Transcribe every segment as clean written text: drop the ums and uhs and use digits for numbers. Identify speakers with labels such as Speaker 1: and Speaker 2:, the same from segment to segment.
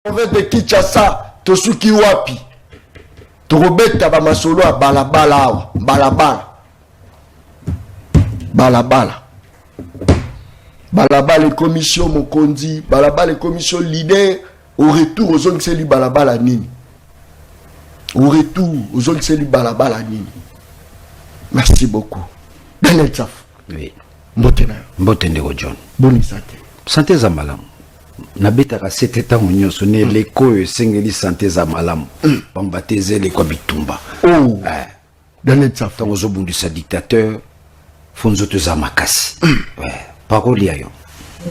Speaker 1: province de Kinshasa tosuki wapi tokobeta ba masolo ya balabala awa balabala les commissions mokonzi balabala les commissions leader au retour aux autres c'est lui balabala nini au retour aux autres c'est lui balabala nini. Merci beaucoup Daniel Tsaf.
Speaker 2: Oui mbote ndeko John
Speaker 1: boni santé
Speaker 2: za malamu nabetaka 7 ans nyonso ne leko esengeli santé za malamu pambatezele kwa bitumba
Speaker 1: Daniel Tsaf
Speaker 2: tango zobundisa dictateur fonzoto za makasi parole yayo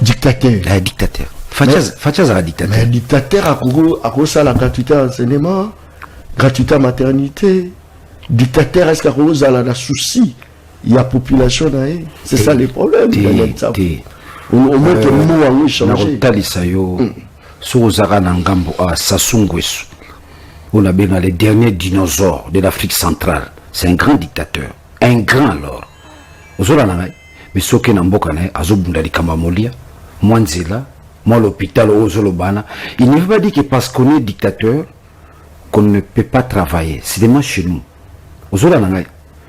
Speaker 1: dictateur
Speaker 2: dictateur facha za dictateur
Speaker 1: mais dictateur a ça la gratuité enseignement gratuité maternité dictateur est-ce qu'il a la souci il y a population c'est ça le problème Daniel Tsaf on met le mot à lui changer
Speaker 2: nakotalisa yo sozaka na ngambo a Sassou Nguesso on a bien les derniers dinosaures de l'Afrique centrale. C'est un grand dictateur, un grand alors ozola na ngai mais soki na mboka na azobunda likamba molia mwanzela moi l'hôpital ozolobana il ne veut pas dire que parce qu'on est dictateur qu'on ne peut pas travailler, c'est des chez nous ozola na ngai.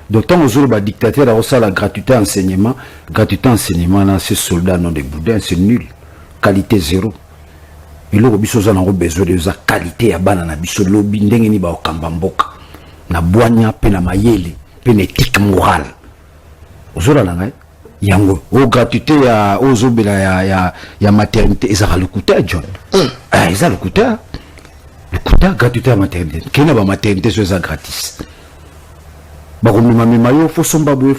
Speaker 2: D'autant aux autres dictateurs a aussi la gratuité enseignement là ces soldats non des boudins c'est nul, qualité zéro. Et là biso za na besoin de za qualité ya bana na biso lobi ndenge ni ba okamba mboka na boanya pe na mayele pe na éthique morale ozola na ngai yango o gratuité ya ozobela ya maternité ezaka lokuta John eza lokuta gratuité ya maternité kena ba maternité so eza gratis bakomema yo faut somba bo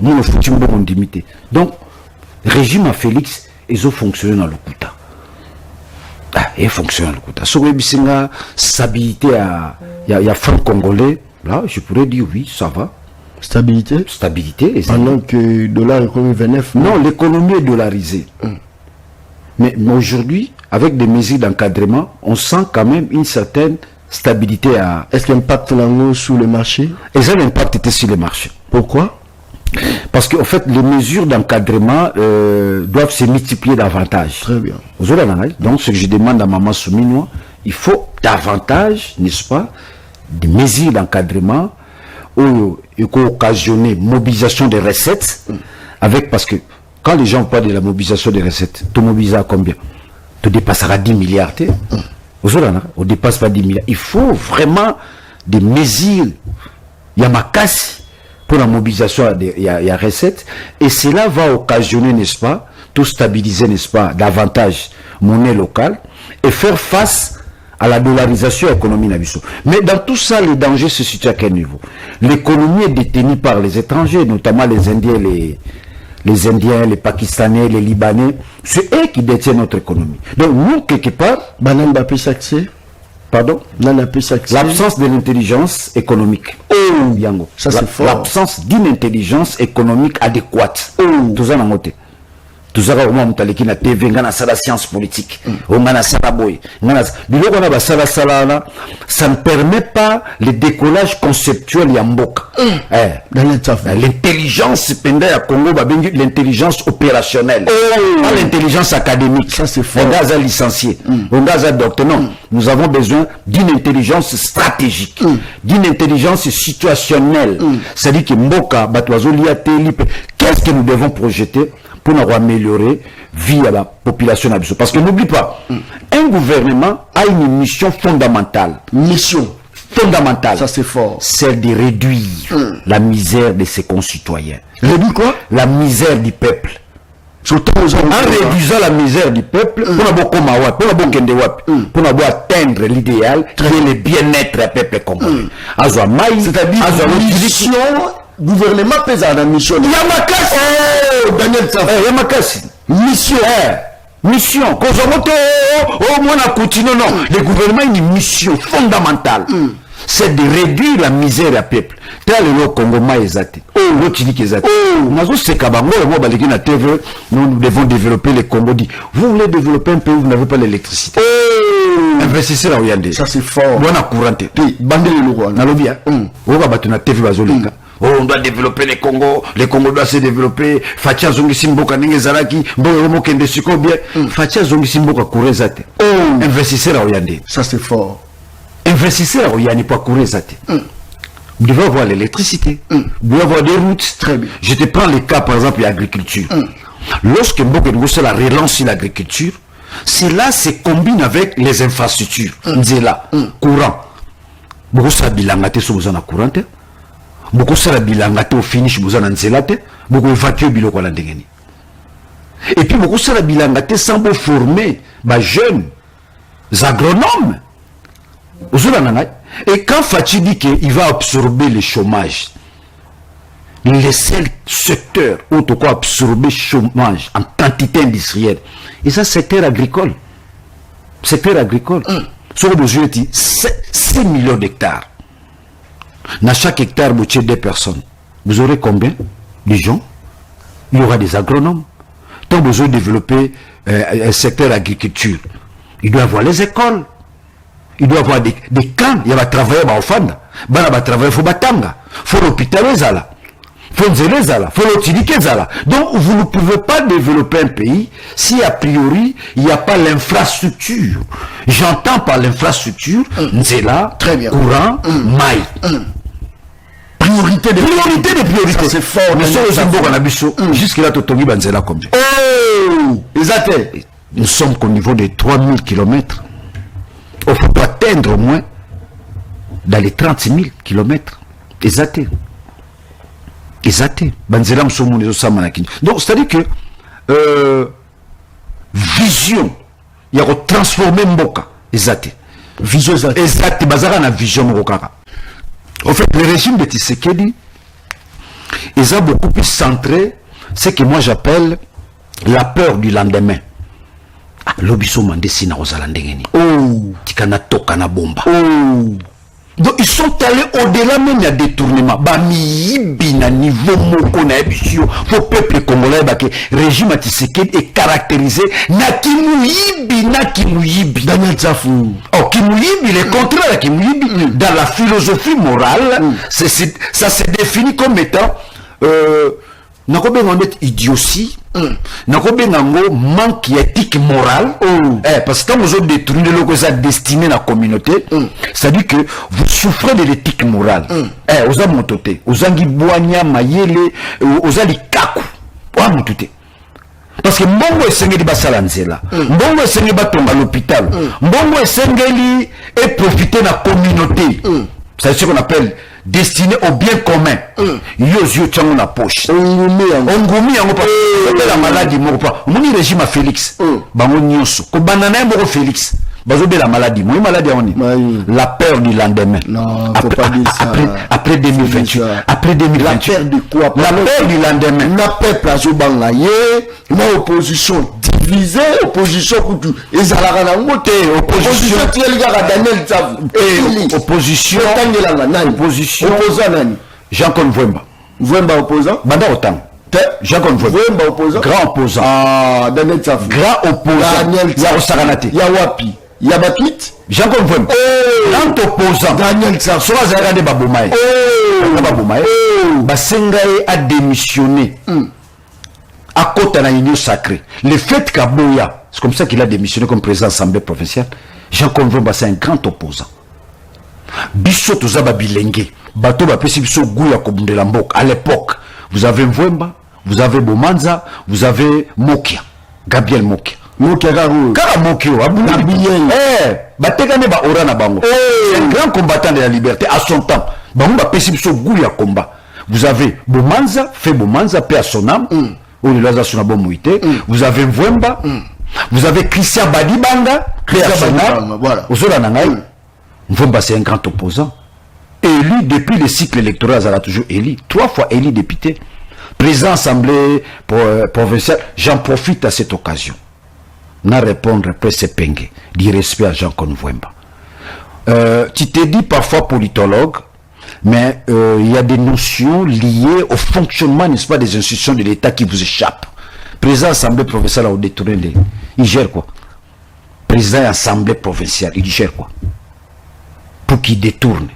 Speaker 2: mon futi mbongo ndimité. Donc régime à Félix ils ont fonctionné dans le Kuta et fonctionne dans le Kuta so bisinga stabilité ya franc congolais là je pourrais dire oui ça va stabilité pendant que dollar est 29 non l'économie est dollarisée mais aujourd'hui avec des mesures d'encadrement on sent quand même une certaine stabilité à...
Speaker 1: Est-ce qu'il y a un impact sur le marché?
Speaker 2: Et ça, l'impact était sur le marché.
Speaker 1: Pourquoi?
Speaker 2: Parce qu'en fait, les mesures d'encadrement doivent se multiplier davantage.
Speaker 1: Très bien.
Speaker 2: Donc, ce que je demande à Maman Souminois, il faut davantage, n'est-ce pas, des mesures d'encadrement qui occasionner mobilisation des recettes, avec, parce que quand les gens parlent de la mobilisation des recettes, tu mobilises à combien? Tu dépasseras 10 milliards. On dépasse pas 10 milliards. Il faut vraiment des mesures. Il y a ma casse pour la mobilisation, il y a recettes. Et cela va occasionner, n'est-ce pas, tout stabiliser, n'est-ce pas, davantage monnaie locale et faire face à la dollarisation économique. Mais dans tout ça, le danger se situe à quel niveau? L'économie est détenue par les étrangers, notamment les Indiens, les Indiens, les Pakistanais, les Libanais, c'est eux qui détiennent notre économie. Donc nous, quelque part... Pardon? L'absence de l'intelligence économique. Yango.
Speaker 1: Ça c'est fort.
Speaker 2: L'absence d'une intelligence économique adéquate. Tout ça dans notre tout ça au moment où na TV ngana sala science politique on ngana sala boy ngana biloko na basala sala ça ne permet pas le décollage conceptuel ya mboka l'intelligence penda ya Congo ba bengi l'intelligence opérationnelle pas l'intelligence académique.
Speaker 1: Ça c'est fort.
Speaker 2: On a licencié on a docteur non nous avons besoin d'une intelligence stratégique d'une intelligence situationnelle c'est-à-dire que mboka batwazo liate qu'est-ce que nous devons projeter pour nous améliorer vie à la population. Parce que n'oublie pas, un gouvernement a une mission fondamentale.
Speaker 1: Ça c'est fort.
Speaker 2: C'est de réduire la misère de ses concitoyens.
Speaker 1: Réduire quoi?
Speaker 2: La misère du peuple. En réduisant la misère du peuple, pour atteindre l'idéal qui est le bien-être du peuple congolais.
Speaker 1: C'est-à-dire mission gouvernement pèse à la mission.
Speaker 2: Yamakasi. Daniel Tsaf. Yamakasi. Mission. Le gouvernement a une mission fondamentale. C'est de réduire la misère à peuple. Tel le Congo maïzate. Nous devons développer le Congo. Vous voulez développer un pays où vous n'avez pas l'électricité. Investissez là où il y a des.
Speaker 1: Ça c'est fort.
Speaker 2: On a couranté.
Speaker 1: Bandé le Rwanda.
Speaker 2: Nalobia. On va battre na TV bazolika. Oh, on doit développer le Congo doit se développer. Fatia zongi simboka ninge zalaki, mboyo mo kende siko bien. Fatia zongi simboka kurezate. Oh, investisseur à Oyande.
Speaker 1: Ça c'est fort.
Speaker 2: Investisseur à Oyande pour kurezate. Vous devez avoir l'électricité. Vous devez avoir des routes.
Speaker 1: Très bien.
Speaker 2: Je te prends le cas par exemple de l'agriculture. Lorsque Mboka la relance sur l'agriculture, cela se combine avec les infrastructures. Nzela, courant. Beaucoup ça bilangate sur vous en courant. Beaucoup ça bilangate au finish vous en nzelate. Beaucoup évacuer biloko la ndengeni. Et puis beaucoup ça bilangate sans vous former jeunes agronomes. Et quand Fatih dit qu'il va absorber le chômage, les seuls secteurs où tu peux absorber le chômage en quantité industrielle, et ça, secteur agricole. Secteur agricole. Sur le besoin de 6 millions d'hectares. Dans chaque hectare, vous avez 2 personnes. Vous aurez combien de gens? Il y aura des agronomes. Tant besoin de développer un secteur agriculture, il doit y avoir les écoles. Il doit y avoir des camps. Il y a travailler au fond. Il va travailler au batanga. Il faut l'hôpital. Donc vous ne pouvez pas développer un pays si a priori il n'y a pas l'infrastructure. J'entends par l'infrastructure, Nzela, courant, maï.
Speaker 1: Priorité des priorités.
Speaker 2: C'est fort. Jusque-là, Totongi Banzela combien?
Speaker 1: Oh,
Speaker 2: nous sommes qu'au niveau de 3000 km. Il faut atteindre au moins dans les 30 000 km. Exact. Donc, c'est-à-dire que vision, il y a transformé Mboka. Exact.
Speaker 1: Vision
Speaker 2: exact. Bazara na vision Mboka. En fait, le régime de Tshisekedi, ils ont beaucoup plus centré ce que moi j'appelle la peur du lendemain. L'obiso mandesina aux alandengeni.
Speaker 1: Oh,
Speaker 2: tikana toka na bomba.
Speaker 1: Oh.
Speaker 2: Donc ils sont allés au-delà même de détournement. Bamiyibi na niveau moko na ebisio. Faut peuple congolais que régime Tshisekedi est caractérisé na kimuyibi.
Speaker 1: Daniel Tsafou.
Speaker 2: Oh, kimuyibi, le contraire de kimuyibi. Dans la philosophie morale, ça se définit comme étant idiotie, manque éthique morale, parce que quand vous avez détruit le logo destiné à la communauté, c'est-à-dire que vous souffrez de l'éthique morale. Vous avez monté, vous avez boigna mayele, vous avez kaku, vous avez monté. Parce que mbongo esengeli basala nzela, mbongo esengeli batonga l'hôpital, mbongo esengeli et profiter de la communauté. C'est ce qu'on appelle destiné au bien commun. Yozio tchango na poche. Ongumi yango pa. La maladie moko pa. Moni régime à Félix. Bango nyoso. Ko banana moko Félix. Bazo be la maladie. Moi maladie oni. La peur du lendemain.
Speaker 1: Non, faut pas dire ça.
Speaker 2: Après 2028. Après 2028.
Speaker 1: La peur de quoi?
Speaker 2: La peur du lendemain.
Speaker 1: La peuple a zobanga ye. La opposition divisée, opposition kutu. Ezalaka na ngote. Opposition tielga Daniel Tsavou.
Speaker 2: Opposition.
Speaker 1: Opposition. Opposant nani?
Speaker 2: Jean-Claude Mvwemba.
Speaker 1: Mvwemba opposant?
Speaker 2: Banda autant. Jean-Claude
Speaker 1: Mvwemba opposant?
Speaker 2: Grand opposant.
Speaker 1: Ah, Daniel Tsavou.
Speaker 2: Grand opposant.
Speaker 1: Daniel Tsavou.
Speaker 2: Ya Osaganate.
Speaker 1: Ya wapi? Ya batwit?
Speaker 2: Jean-Claude Mvwemba. Grand opposant.
Speaker 1: Daniel Tsavou.
Speaker 2: Soit Zagade Babomae. Babomae. Basengae a démissionné. À côté de l'union sacrée. Le fait qu'Aboya, c'est comme ça qu'il a démissionné comme président de l'Assemblée provinciale. Jean-Claude Mvwemba, c'est un grand opposant. Biso tozaba bilenge. Bato ba pesi biso guya kobundela mboka. À l'époque, vous avez Mvwemba, vous avez Bomanza, vous avez Mokia. Gabriel Mokia.
Speaker 1: Mokia Garou.
Speaker 2: Kara Mokio, batekane ba ora na bango. C'est un grand combattant de la liberté à son temps. Bango ba pesi biso guya combat. Vous avez Bomanza, fait Bomanza, paix à son âme. Vous avez Mvwemba, vous avez Christian Badibanga, paix à son âme. Voilà. Mvwemba, c'est un grand opposant. Élu depuis le cycle électoral, elle a toujours élu. 3 fois élu député. Président Assemblée provinciale. J'en profite à cette occasion. N'a répondre après ce pengue. Du respect à Jean-Claude Mvwemba. Tu te dis parfois politologue, mais il y a des notions liées au fonctionnement, n'est-ce pas, des institutions de l'État qui vous échappent. Président Assemblée provinciale a détourné. Il gère quoi? Président Assemblée provinciale, il gère quoi? Pour qu'il détourne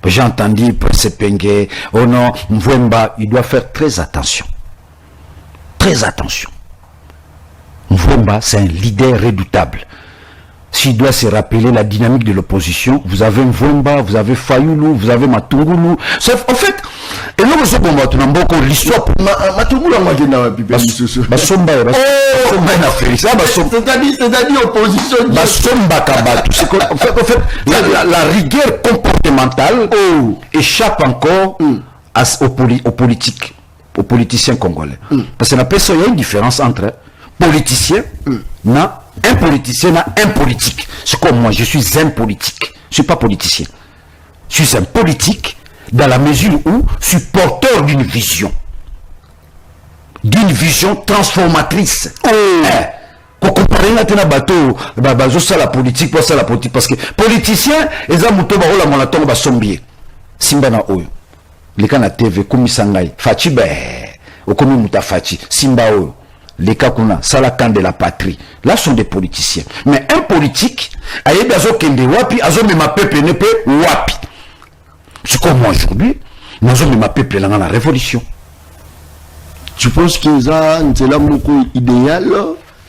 Speaker 2: J'ai entendu Prince Pengue, oh non, Mvwemba, il doit faire très attention. Très attention. Mvwemba, c'est un leader redoutable. S'il doit se rappeler la dynamique de l'opposition, vous avez Mvwemba, vous avez Fayoulou, vous avez Matungulu. En fait, et nous, nous avons l'histoire.
Speaker 1: Matungulu, on va dire, c'est-à-dire opposition.
Speaker 2: En fait, la rigueur comportementale échappe encore aux politiques, aux politiciens congolais. Parce que il y a une différence entre politicien, un politicien et un politique. C'est comme moi, je suis un politique. Je ne suis pas politicien. Je suis un politique dans la mesure où je suis porteur d'une vision transformatrice. Vous comprenez maintenant la politique, parce que politicien, ils ont muto barola molatongo basombier. Simba na oyo. Les cas na TV, comme Sangai, Fachi be, ou comme Muta Fachi, Simba oyo. Les Kakuna, Salakan de la patrie. Là sont des politiciens. Mais un politique, aïe d'azo kende wapi, azo me ma peuple ne peut wapi. C'est comme moi aujourd'hui, nous avons ma peuple dans la révolution.
Speaker 1: Tu penses qu'ils ont un idéal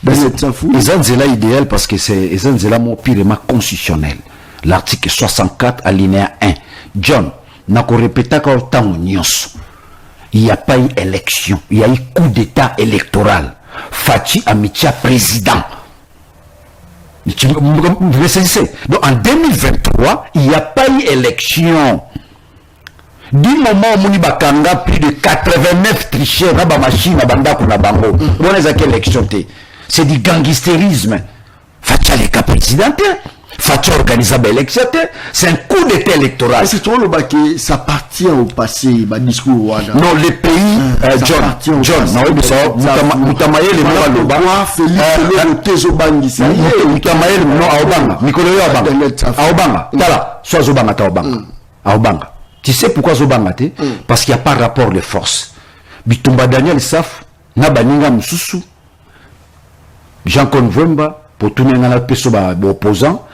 Speaker 1: dans cette safou?
Speaker 2: Ils ont un idéal parce que c'est un purement constitutionnel. L'article 64 alinéa 1. John, n'a qu'au répéter qu'au temps il n'y a pas eu élection, il y a eu coup d'état électoral. Fachi Amitia président. Vous le savez. Donc en 2023, il n'y a pas eu élection. Du moment où on a plus de 89 tricheurs dans la machine à Banda pour la bango, on a quelle élection? C'est du gangsterisme. Fachi a les cas présidentiels. Fachi organise l'élection. C'est un coup d'état électoral.
Speaker 1: C'est trop le baquet, ça appartient au passé, le discours.
Speaker 2: Non, les pays, John, non, il ça, Moutamaye, les mots à l'Oba.
Speaker 1: Félix, le Tezobangi, ça y est.
Speaker 2: Moutamaye, le nom à Obanga. Nicolas à Obanga. Tala, soit Zobanga, ta Obanga. À Obanga. Tu sais pourquoi Zobanga, parce qu'il n'y a pas rapport de force. Bitumba Daniel Saf, Nabaninga Moussou, Jean-Claude Mvwemba, pour tout le monde opposant,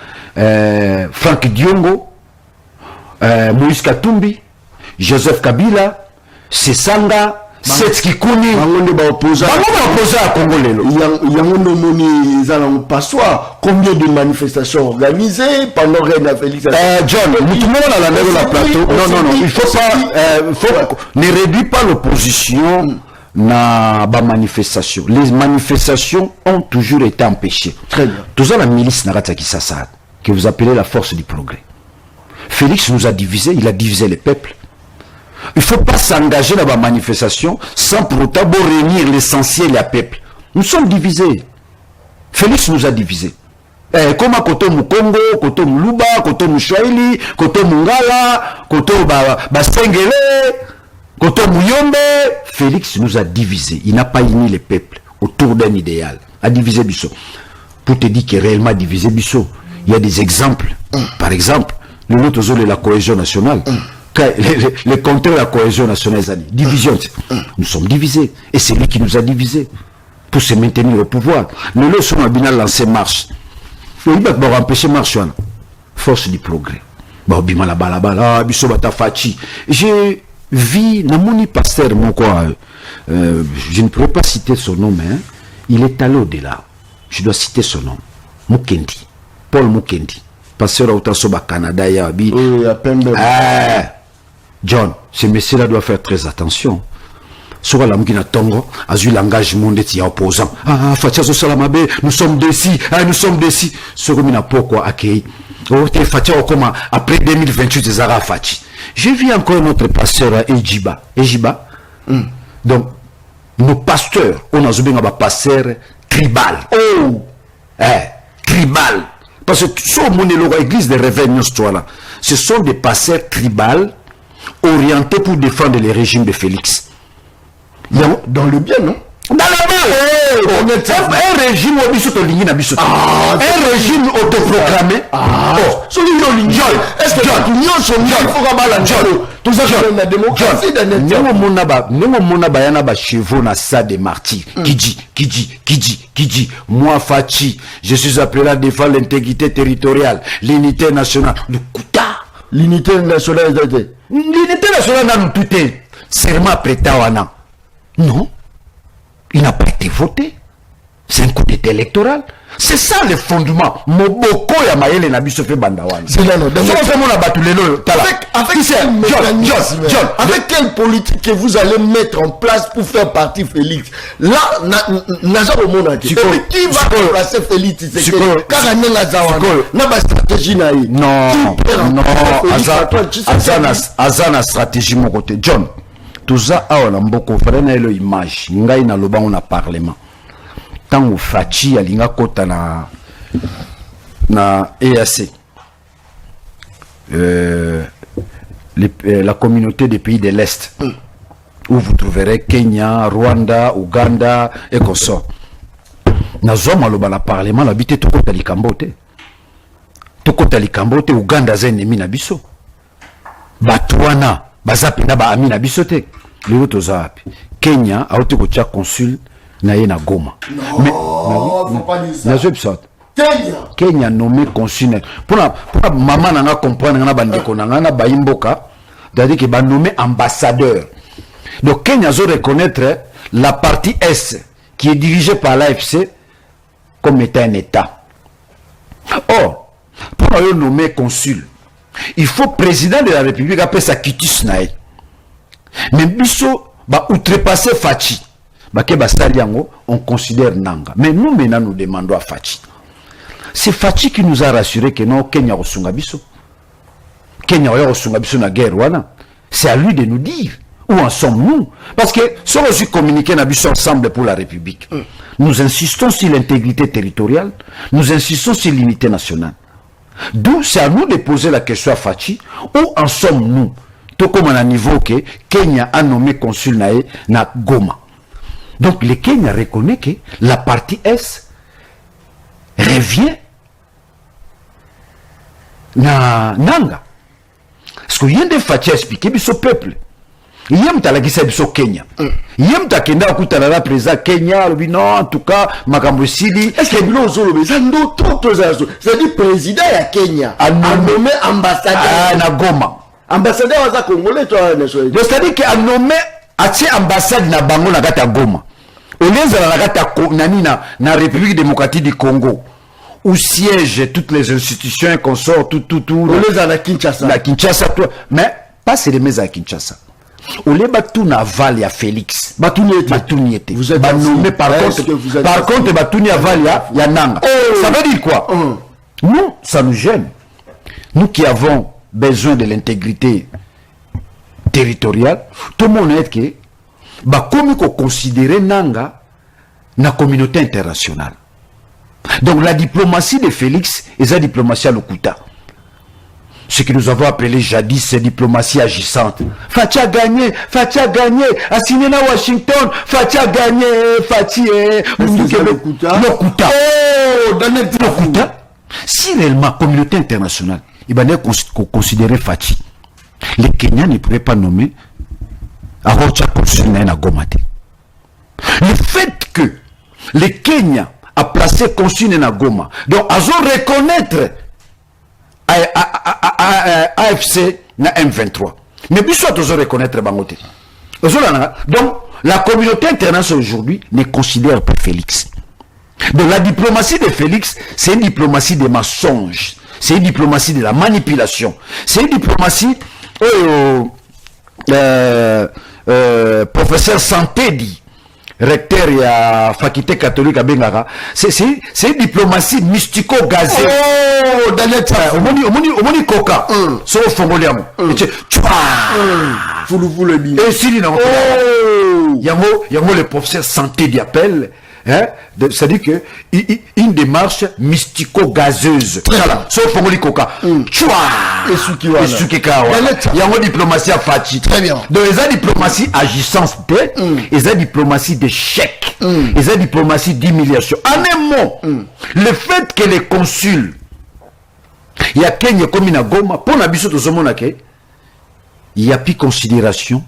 Speaker 2: Franck Diongo, Moïse Katumbi, Joseph Kabila, Sesanga, Setski Kuni,
Speaker 1: opposant
Speaker 2: à Congolais.
Speaker 1: Il y a un passoire. Combien de manifestations organisées pendant Reine Félix?
Speaker 2: John, tout le monde a la plateau. Non, il faut pas, ne réduis pas l'opposition. Na ba manifestation. Les manifestations ont toujours été empêchées.
Speaker 1: Très bien.
Speaker 2: Tout ça la milice Narataki Sassad, que vous appelez la force du progrès. Félix nous a divisés, il a divisé les peuples. Il ne faut pas s'engager dans la manifestation sans pour autant réunir l'essentiel des peuples. Nous sommes divisés. Félix nous a divisés. Comme à Koto Mukongo, Koto Muluba, Koto Mouchouaili, Koto Mungala, Koto Basengele, Koto Mouyombe, Félix nous a divisés. Il n'a pas uni les peuples autour d'un idéal. A divisé Bissot. Pour te dire qu'il est réellement divisé Bissot, il y a des exemples. Par exemple, le nôtre zone de la cohésion nationale. Les compteurs de la cohésion nationale, division. Nous sommes divisés. Et c'est lui qui nous a divisés. Pour se maintenir au pouvoir. Nous le sommes bien lancé marche. Il va empêcher marche. Force du progrès. J'ai vu Namoni Pasteur, je ne pourrais pas citer son nom, mais il est allé au-delà. Je dois citer son nom. Mukendi. Paul Mukendi. Pasteur au Canada. John, ce monsieur-là doit faire très attention. Sur la Mugina Tongo, a eu l'engagement d'être opposant. Fatia Salamabe, nous sommes décis, nous sommes décis. Sur le mina pourquoi accueilli. Fatia comment après 2028 des Arabes Fati. J'ai vu encore notre pasteur à Ejiba. Donc, nos pasteurs, on a joué un pasteur tribal. Tribal. Parce que sur mon église de réveil, ce sont des pasteurs tribales orientés pour défendre le régime de Félix.
Speaker 1: Dans le bien, non?
Speaker 2: Dans le bien, un régime un régime autoproclamé. Est-ce que l'union sont mieux? Il faut que tout ça, la démocratie d'un chevaux na ça des martyrs. Qui dit, moi Fachi, je suis appelé à défendre l'intégrité territoriale, l'unité nationale. Le Kouta.
Speaker 1: l'unité nationale était.
Speaker 2: L'unité nationale n'a tout est serment prêté à Wana. Non, il n'a pas été voté. C'est un coup d'état électoral. C'est ça le fondement. Moboko ya mayele na biso fe bandawana.
Speaker 1: C'est là, non.
Speaker 2: Avec
Speaker 1: quelle politique que vous allez mettre en place pour faire partie Félix? Là, n'a pas au monde. Qui va remplacer Félix? C'est que Karané Nazawana. N'a pas stratégie naïe.
Speaker 2: Non, Azana stratégie mon côté. John, tout ça a un mboko frère na le image. Ngai na loba on a parlement. Tant Fachi alinga kota na EAC, la communauté des pays de l'Est, où vous trouverez Kenya, Rwanda, Ouganda et consort. Nazoma loba na parlement l'habité tout kota likambote. Tout kota likambote Ouganda za ennemi na biso. Batwana bazapi na ba ami na biso te. Lelo tozapi. Kenya a été kocha consul na ye na Goma.
Speaker 1: Non, faut pas dire ça.
Speaker 2: Kenya nommé consul. Pour maman nanga comprendre nanga bandeko nanga na baimboka, c'est-à-dire que ba nommé ambassadeur. Donc Kenya doit reconnaître la partie Est qui est dirigée par l'AFC comme étant un État. Or, pour le nommer consul, il faut président de la République appeler sa quitus nae. Mais biso ba outrepasser Fachi. On considère Nanga. Mais nous maintenant nous demandons à Fachi. C'est Fachi qui nous a rassuré que non, Kenya Osungabiso. Kenya Osungabiso na guerre. C'est à lui de nous dire où en sommes-nous. Parce que si on aussi communiqué ensemble pour la République, nous insistons sur l'intégrité territoriale, nous insistons sur l'unité nationale. D'où c'est à nous de poser la question à Fachi, où en sommes-nous? Tout comme à un niveau que Kenya a nommé consul na Goma. Donc le Kenya reconnaît que la partie Est revient na Nanga. Parce que y a des Fachi expliqué au peuple. Il y a des gens qui sont Kenya. Il y a des gens qui sont présents Kenya. Non, en tout cas, Makambo Sili.
Speaker 1: Est-ce que nous avons c'est-à-dire président à Kenya a nommé ambassadeur
Speaker 2: na Goma.
Speaker 1: Ambassadeur à Congolais, toi,
Speaker 2: c'est-à-dire qu'il a nommé ambassade na Bango na Gata Goma. Au lieu de la République démocratique du Congo, où siègent toutes les institutions qu'on sort, tout.
Speaker 1: Au lieu de la Kinshasa.
Speaker 2: La Kinshasa, mais pas c'est les mêmes à Kinshasa. Au lieu de tout naval, il y a Félix. Batouni était.
Speaker 1: Vous êtes
Speaker 2: nommé par contre, Batouni Aval, il y a Nanga. Ça veut dire quoi? Nous, ça nous gêne. Nous qui avons besoin de l'intégrité territoriale, tout le monde est que comme qu'on considère Nanga na communauté internationale. Donc la diplomatie de Félix est la diplomatie à l'Okuta. Ce que nous avons appelé jadis, c'est diplomatie agissante. Fachi a gagné, a signé à Washington, Fachi a gagné, Fachi est
Speaker 1: l'Okuta.
Speaker 2: Oh, dans l'Okuta. Si réellement la communauté internationale, il va considérer Fachi, les Kenyans ne pourraient pas nommer à Gomate. Le fait que le Kenya a placé consul na Goma, donc à reconnaître AFC na M23. Mais bien sûr, ils reconnaître Bangote. Donc, la communauté internationale aujourd'hui ne considère pas Félix. Donc, la diplomatie de Félix, c'est une diplomatie des mensonges. C'est une diplomatie de la manipulation. C'est une diplomatie... professeur Santé dit, recteur et à faculté catholique à Bengara, c'est une diplomatie mystico-gazée. Oh, Daniel, au moni coca, sur le fongoliam. Et si il y a le professeur Santé dit appel. C'est-à-dire que une démarche mystico-gazeuse. Sauf pour coca. Il y a une diplomatie à Fachi.
Speaker 1: Très bien.
Speaker 2: Donc, il y a une diplomatie agissante. Il y a une diplomatie d'échec. Il y a une diplomatie d'humiliation. En un mot, le fait que les consuls, il y a Kenya comme il y a Goma, pour l'habitude de ce monde, il n'y a plus considération.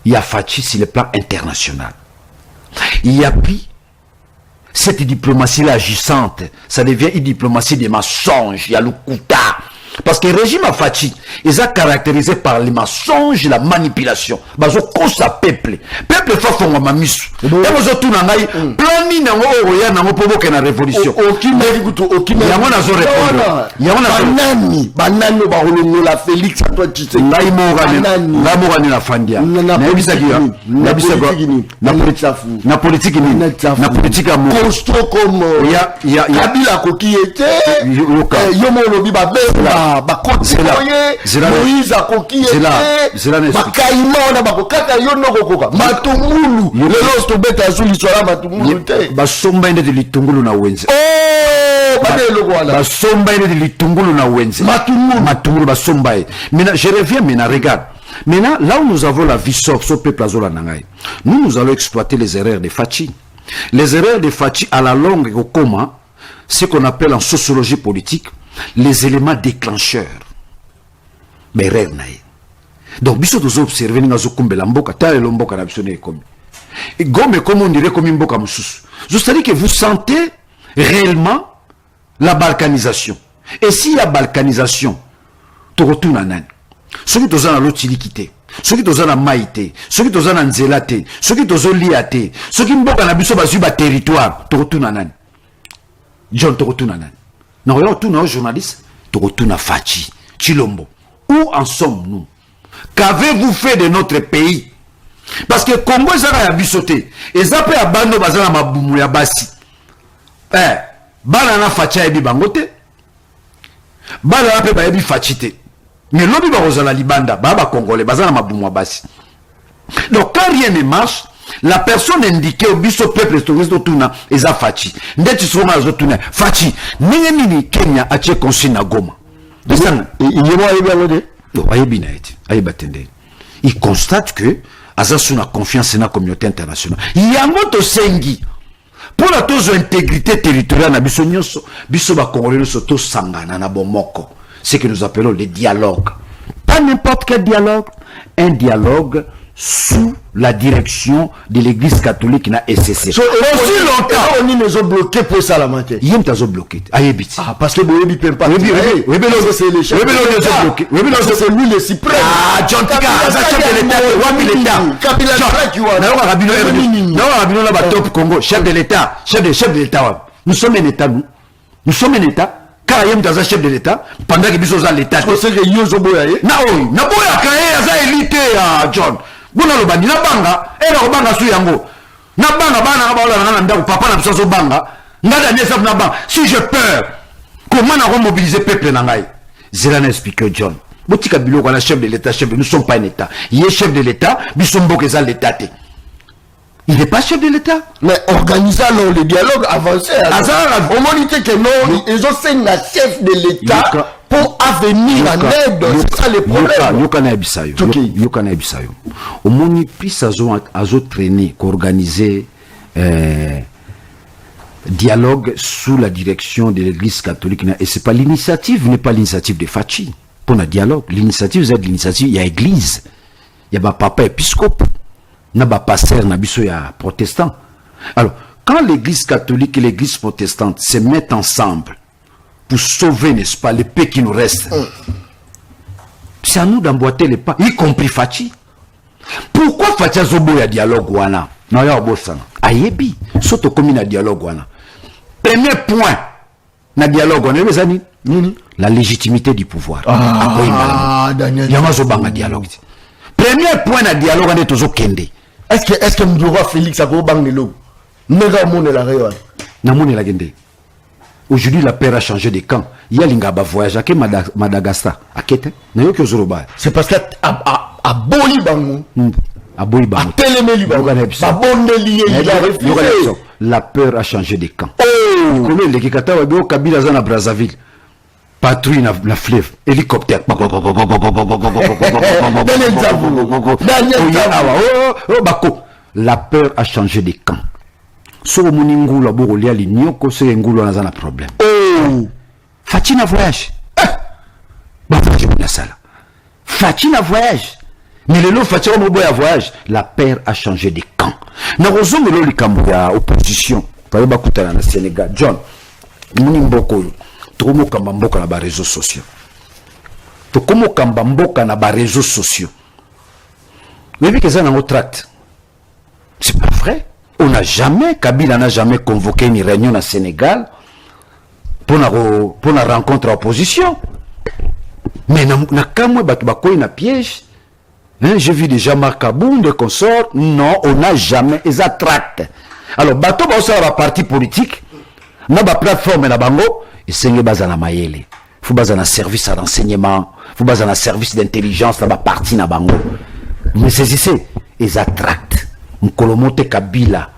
Speaker 2: Il y a Fachi sur le plan international. Il y a pris cette diplomatie-là agissante, ça devient une diplomatie des mensonges. Il y a le Kouta. parce que le régime a Fachi est caractérisé par les mensonges, la manipulation. Bazo kosa peuple fa fonga mamisu. Et bazo tuna ngai plani na ngo oya na ngo poboke na révolution. Yango na zo répondre. Yango na
Speaker 1: banani ba holongo la Félix Antoine Tshisekedi.
Speaker 2: Ngai mo na fandia. Na bisa ki na bisa ko na politique ni na politique a mo
Speaker 1: construire comme ya Kabila kokiete yo mo lobi ba beba ba kotiye Moïse kokiete ba kaima na ba kokaka yo noko koka matungulu lelo sto beta zuli sola matungulu te
Speaker 2: ba somba inde de litungulu na wenze
Speaker 1: ba
Speaker 2: somba inde de litungulu na wenze matungulu ba somba. Maintenant je reviens, maintenant regarde. Maintenant, là où nous avons la vie sur ce peuple azola nangai, nous allons exploiter les erreurs de Fachi. Les erreurs de Fachi à la longue et au coma, ce qu'on appelle en sociologie politique les éléments déclencheurs. Mais erreur naïe. Donc, biso nous observons nous zokumbe la mboka, ta le mboka na biso ne comme. Et gomme comme on dirait comme une mboka mususu. C'est-à-dire que vous sentez réellement la balkanisation. Et s'il y a balkanisation, tu retournes à nani. Ceux qui sont dans l'autilité, ceux qui sont dans maïté, ceux qui sont dans nzélate, ceux qui sont liaté, ceux qui mboka na biso bazuba territoire, tu retournes à nani. John, tu retournes à nani. Non, on retourne aux journalistes, tu retournes à Fachi, Chilombo. Où en sommes-nous? Qu'avez-vous fait de notre pays? Parce que Congo ezaka ya bisoté, ezape ya bando bazana mabumu ya basi. Bana na Fachi ebi bangote. Bana na pe ba ebi Fachi te. Mais l'obi ba ozala libanda, ba congolais bazana mabumu ya basi. Donc quand rien ne marche, la personne indiquée au biso peuple historique tuna eza Fachi. Ndeti soma zo tuna Fachi. Nini Kenya a tché consigne Goma. Il constate que Azasu a confiance dans la communauté internationale. Il y a un sengi pour la intégrité territoriale na biso nyonso biso ba congolais soto sangana na bomoko. C'est que nous appelons le dialogue. Pas n'importe quel dialogue, un dialogue sous la direction de l'église catholique na SCC.
Speaker 1: Aussi longtemps on nous a bloqué pour ça la matière.
Speaker 2: Il y a un bloqué. Ah
Speaker 1: parce que Boyebi peut pas. Oui, c'est les chefs. C'est lui le suprême.
Speaker 2: Ah, John Tika, chef de l'État, Wami l'État.
Speaker 1: Kabila
Speaker 2: Rabino là ba top Congo, chef de l'État, chef de l'État. Nous sommes un État, nous sommes un État. Car il y a un chef de l'État pendant que nous sommes l'État.
Speaker 1: C'est que Yozo Boyaye.
Speaker 2: Na boya kaye za élité John. Buna lo bandi na banga era ko banga su yango na banga bana ba ola na ndako papa na biso banga ngada nyesa na banga si j'ai peur comment na remobiliser peuple na ngai zelana explique John botika biloko na chef de l'état chef de nous sommes pas un état il est chef de l'état biso mboka za l'état te il n'est pas chef de l'état
Speaker 1: mais organisant le dialogue avancé au monité que non ils ont fait la chef de l'état pour avenir en aide, c'est ça le problème.
Speaker 2: Yokana Bisayo. Au moni plus azo traîner, qu'organiser dialogue sous la direction de l'église catholique. Et c'est pas l'initiative, n'est pas l'initiative de Fachi. Pour le dialogue, l'initiative, c'est l'initiative, il y a église. Il y a papa épiscope. Il y a pasteur, il y a protestant. Alors, quand l'église catholique et l'église protestante se mettent ensemble, pour sauver, n'est-ce pas, les paix qui nous restent. C'est à nous d'emboîter les pas, y compris Fachi. Pourquoi Fachi a zobo ya dialogue wana? Non, ya obosan. Ayebi, soto komi na dialogue wana. Premier point, na dialogue wana, la légitimité du pouvoir.
Speaker 1: Daniel.
Speaker 2: Yamazo banga dialogue. Premier point na dialogue wana tozo kende.
Speaker 1: Est-ce que Mdoura Félix a go bang le Nega mone la réa.
Speaker 2: Na mone la gende. Aujourd'hui, la paix a changé de camp. Il y a l'ingaba voyage à Madagascar. À Kete.
Speaker 1: C'est parce que à Bolibango.
Speaker 2: À Bolibango.
Speaker 1: À Téléméli.
Speaker 2: La peur a changé de camp. Comment les Kikata au Kabila Zana Brazzaville. Patrouille la fleuve. Hélicoptère. La peur a changé de camp. So moningu la borolia li nyoko se ngulu na problème. Fachi na voyage. Ba Fachi na sala. Fachi na voyage. Mais le lot Fachi mo boya voyage, la paire a changé de camp. Na rozongo lo likambo ya opposition. Pa ba kutana na Sénégal. John. Moni mboko. Tromo kamba mboko na ba réseaux sociaux. to komo kamba mboka na ba réseaux sociaux. Mais vu que ça dans tract. C'est pas vrai. Kabila n'a jamais convoqué une réunion au Sénégal pour la rencontre à opposition. Mais na kamwe batu bakoyi na piège. J'ai vu déjà Marc Aboun, des consorts. Non, on n'a jamais les attracts. Alors, bateau ba osala ba parti politique, na ba plateforme na bango, et c'est bazana mayele. Faut bazana service à renseignement, faut bazana service d'intelligence na ba parti na bango. Mais saisissez, les attracts. Mkolomote Kabila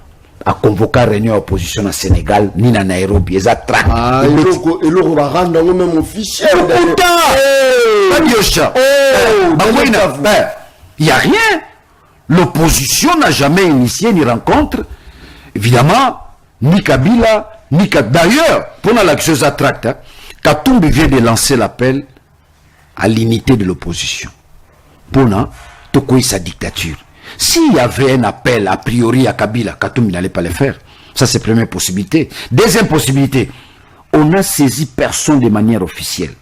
Speaker 2: a convoqué une réunion opposition au Sénégal, ni na Nairobi, les attracts.
Speaker 1: Ah, et l'euro va rendre même officiel.
Speaker 2: Il n'y a rien. L'opposition n'a jamais initié ni rencontre. Évidemment, ni Kabila, ni Kabila. D'ailleurs, pendant l'action attracte, Katumbi vient de lancer l'appel à l'unité de l'opposition. Pendant Tokoï sa dictature. S'il y avait un appel a priori à Kabila, Katumbi n'allait pas le faire. Ça, c'est la première possibilité. Deuxième possibilité, on a saisi personne de manière officielle.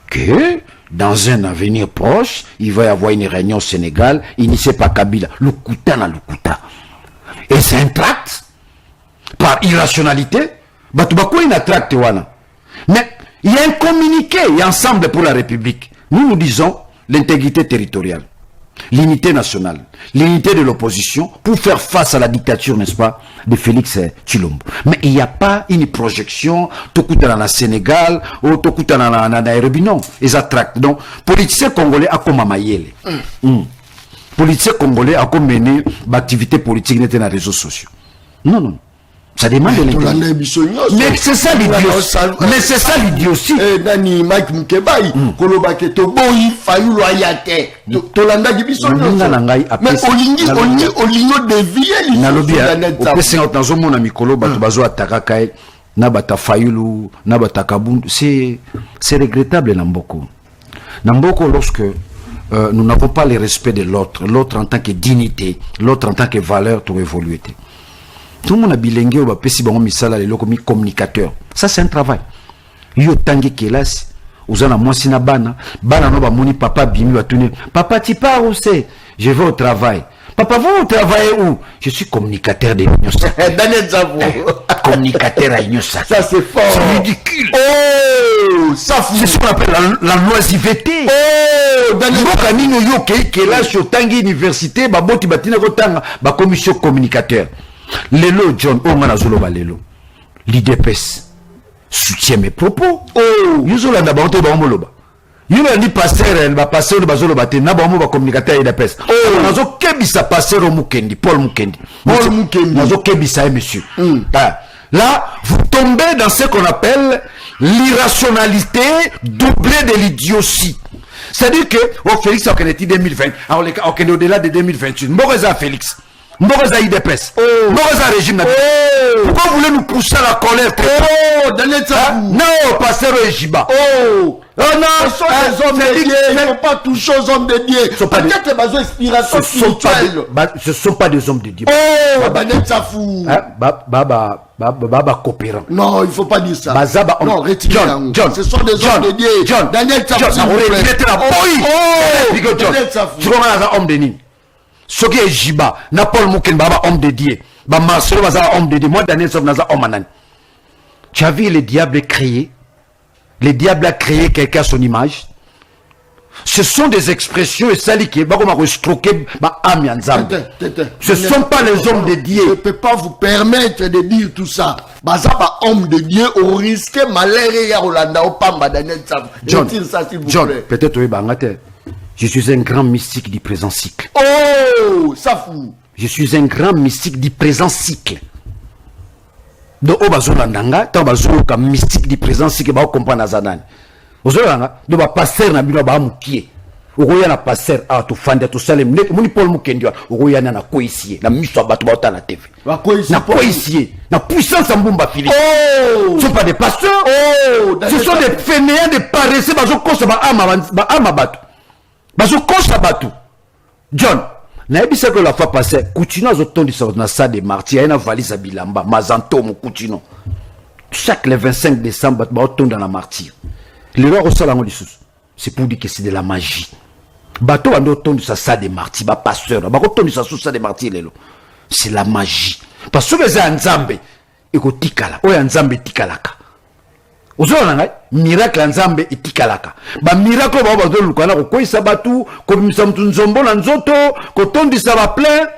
Speaker 2: Que dans un avenir proche, il va y avoir une réunion au Sénégal, initiée par Kabila. Lukuta na Lukuta. Et c'est un tract. Par irrationalité. Batubako il y a un tract. Mais il y a un communiqué, il y a Ensemble pour la République. Nous disons l'intégrité territoriale, l'unité nationale, l'unité de l'opposition pour faire face à la dictature, n'est-ce pas, de Félix Tshilombo. Mais il n'y a pas une projection, Tokuta dans le Sénégal, ou Tokuta dans la Nairobi, non. Ils attractent. Donc, politiciens congolais a comme Amayele. Politiciens congolais a comme mené l'activité politique dans les réseaux sociaux. Non, non. Ça demande de l'intelligence. Mais c'est ça l'idiotie. Mais c'est ça l'idiotie.
Speaker 1: Nani Mike Mukebai, Kolobake Toboyi, Fayou Loyate, Tolanda Gibisonyo. Mais Olingo dévié,
Speaker 2: Nalobi, au P50 dans mon ami Kolo, Batubazo Atakakai, Nabata Fayulu, Nabata Kabund, c'est regrettable Namboko. Namboko, lorsque nous n'avons pas le respect de l'autre, l'autre en tant que dignité, l'autre en tant que valeur pour évoluer. Tout le monde a bilingue ou pesi bango misala les loko mi communicateur. Ça c'est un travail. Yo tangi kelas, uzana mwasi na bana no ba moni papa bimi wa tuni. Papa tu pars où c'est? Je vais au travail. Papa vous travaillez où? Je suis communicateur de l'Union sacrée. Communicateur à l'Union sacrée.
Speaker 1: Ça c'est fort.
Speaker 2: C'est ridicule.
Speaker 1: Oh, ça fout.
Speaker 2: C'est ce qu'on appelle la loisiveté. Oh, Daniel Kanino yo kelas yo tangi université ba boti batina ko tanga ba commission communicateur. Lelo John Omanazolo Balelo, l'IDPS soutient mes propos. Oh, Yuzola Nabanto Bamoloba. Yuna ni passer, elle va passer au Bazolo Bate, Nabamo va communicateur l'IDPS. Oh, Nazo Kebisa passer au Mukendi, Paul Mukendi.
Speaker 1: Paul Mukendi.
Speaker 2: Nazo Kebisa, monsieur. Là, vous tombez dans ce qu'on appelle l'irrationalité doublée de l'idiotie. C'est-à-dire que, oh, Félix, on est 2020, on est au-delà de 2021. Moreza Félix. Mboroza IDPS. Mboroza régime. Pourquoi vous voulez nous pousser à la colère?
Speaker 1: Oh, Daniel Tsabou.
Speaker 2: Non, pasteur Ejiba.
Speaker 1: Oh, non, ce sont des hommes de Dieu. Ils ne faut pas toucher aux hommes de Dieu. Peut-être que des inspirations spirituelles.
Speaker 2: Ce ne sont pas des hommes de Dieu.
Speaker 1: Oh, Daniel Tsabou.
Speaker 2: Baba coopérant.
Speaker 1: Non, il ne faut pas dire ça.
Speaker 2: Non,
Speaker 1: retirez.
Speaker 2: John,
Speaker 1: ce sont des hommes de Dieu.
Speaker 2: John,
Speaker 1: Daniel Tsabou.
Speaker 2: Daniel Tsabou. Tu vois, un homme de Nîmes. Ce qui est Jiba, n'a Paul Mouken, Baba homme de Dieu, Baba Marcelo Baza homme de Dieu, moi Daniel Sof Naza homme anan. Tu as vu le diable créé? Le diable a créé quelqu'un à son image. Ce sont des expressions et ça qui est ce ne sont pas les hommes de Dieu.
Speaker 1: Je ne peux pas vous permettre de dire tout ça. Bazaba homme de Dieu au risque malheur et Rolanda au Pamba Daniel Sof.
Speaker 2: John, peut-être oui, Bangate. Je suis un grand mystique du présent cycle.
Speaker 1: Oh, ça fout.
Speaker 2: Je suis un grand mystique du présent cycle. Donc, au bazolandanga, tant bazoka mystique du présent cycle, ba comprendre zanan. Ozolanga, do ba passer na bino ba mukie. Okoya na passer a to fanda to salem net muni Paul Mukendi okoya na koisie na miso bato ba na TV.
Speaker 1: Ba koisie.
Speaker 2: Na koisie, na puissance mbumba Philippe.
Speaker 1: Oh,
Speaker 2: ce sont pas des pasteurs.
Speaker 1: Oh,
Speaker 2: ce sont des fainéants, des paresseux bazokosa ba ama bato. Bazokosa bato. John, naebisa que la fois passée, Coutinho a zotondi sur na salle de martyrs, na valise à Bilamba, Mazanto mon Coutinho. Chaque le 25 décembre, ba otonda na martyr. Le roi resala ngo lisusu. c'est pour dire que c'est de la magie. Bateau bando tondi sa sa de martyrs, ba pasteur, ba ko tondi sa sa de martyrs lelo. C'est la magie. Parce que les nzambe eko tikala, oya nzambe tikalaka. Ozona ngai miracle nzambe etikalaka. Ba miracle ba bazo lukana ko koisa batu, ko misa mtu nzombo na nzoto, ko tondi sa ba plein.